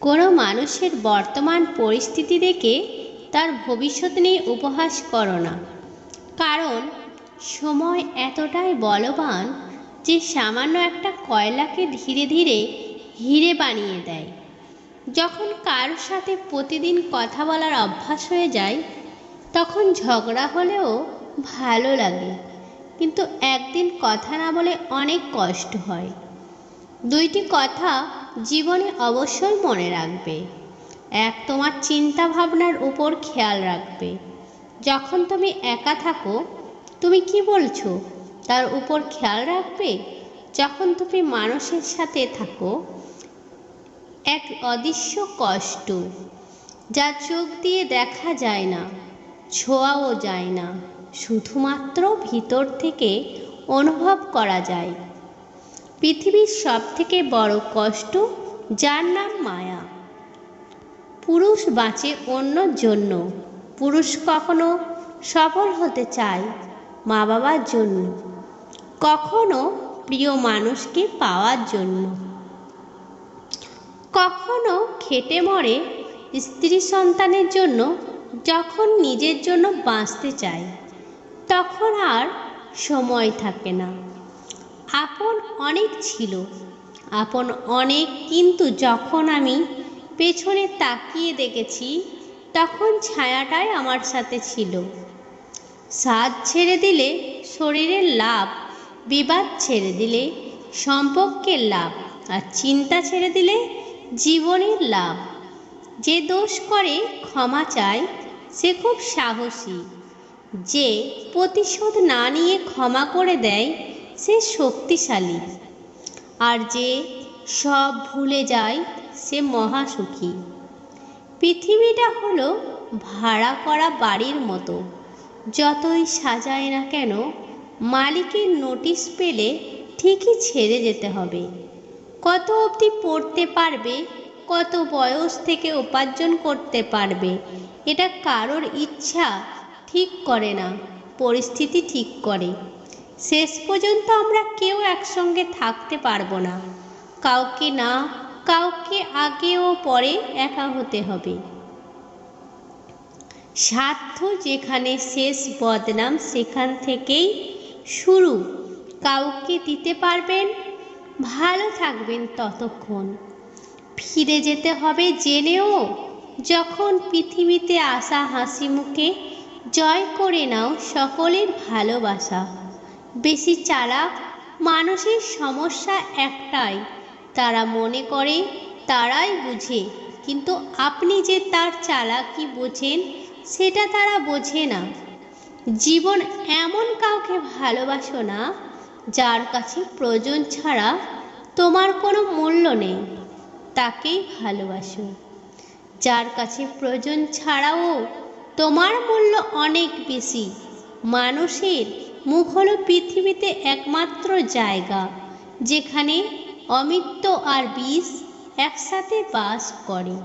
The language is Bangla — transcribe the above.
কোনো মানুষের বর্তমান পরিস্থিতি দেখে তার ভবিষ্যৎ নিয়ে উপহাস করো না, কারণ সময় এতটাই বলবান যে সামান্য একটা কয়লাকে ধীরে ধীরে হিরে বানিয়ে দেয়। যখন কারোর সাথে প্রতিদিন কথা বলার অভ্যাস হয়ে যায় তখন ঝগড়া হলেও ভালো লাগে, কিন্তু একদিন কথা না বলে অনেক কষ্ট হয়। দুইটি কথা জীবনে অবশ্যই মনে রাখবে। এক, তোমার চিন্তা ভাবনার উপর খেয়াল রাখবে। যখন তুমি একা থাকো তুমি কি বলছো তার উপর খেয়াল রাখবে। যখন তুমি মানুষের সাথে থাকো এক অদৃশ্য কষ্ট, যা চোখ দিয়ে দেখা যায় না, ছোঁয়াও যায় না, শুধুমাত্র ভিতর থেকে অনুভব করা যায়। পৃথিবীর সবথেকে বড় কষ্ট, যার নাম মায়া। পুরুষ বাঁচে অন্যর জন্য। পুরুষ কখনো সফল হতে চায় মা বাবার জন্য, কখনো প্রিয় মানুষকে পাওয়ার জন্য, কখনো খেটে মরে স্ত্রী সন্তানের জন্য। যখন নিজের জন্য বাঁচতে চায় তখন আর সময় থাকে না। আপন অনেক ছিল, আপন অনেক, কিন্তু যখন আমি পেছনে তাকিয়ে দেখেছি তখন ছায়াটাই আমার সাথে ছিল। সাজ ছেড়ে দিলে শরীরের লাভ, বিবাদ ছেড়ে দিলে সম্পর্কের লাভ, আর চিন্তা ছেড়ে দিলে জীবনের লাভ। যে দোষ করে ক্ষমা চায় সে খুব সাহসী। যে প্রতিশোধ না নিয়ে ক্ষমা করে দেয় সে শক্তিশালী। আর যে সব ভুলে যায় সে মহাসুখী। পৃথিবীটা হলো ভাড়া করা বাড়ির মতো, যতই সাজায় না কেন মালিকের নোটিশ পেলে ঠিকই ছেড়ে যেতে হবে। কত অবধি পড়তে পারবে, কত বয়স থেকে উপার্জন করতে পারবে, এটা কারোর ইচ্ছা ঠিক করে না, পরিস্থিতি ঠিক করে। শেষ পর্যন্ত আমরা কেউ একসঙ্গে থাকতে পারবো না। কাউকে না কাউকে আগে ও পরে একা হতে হবে। স্বার্থ যেখানে শেষ, বদনাম সেখান থেকেই শুরু। কাউকে দিতে পারবেন, ভালো থাকবেন ততক্ষণ। ফিরে যেতে হবে জেনেও। যখন পৃথিবীতে আসা হাসি মুখে জয় করে নাও সকলের ভালোবাসা। বেশি চালাক মানুষের সমস্যা একটাই, তারা মনে করে তারাই বুঝে, কিন্তু আপনি যে তার চালাকি বোঝেন সেটা তারা বোঝে না। জীবন এমন কাউকে ভালোবাসো না যার কাছে প্রয়োজন ছাড়া তোমার কোনো মূল্য নেই, তাকেই ভালোবাসো। যার কাছে প্রয়োজন ছাড়াও তোমার মূল্য অনেক বেশি। মানুষের মুখ হলো পৃথিবীতে একমাত্র জায়গা যেখানে অমৃত আর বিষ একসাথে বাস করে।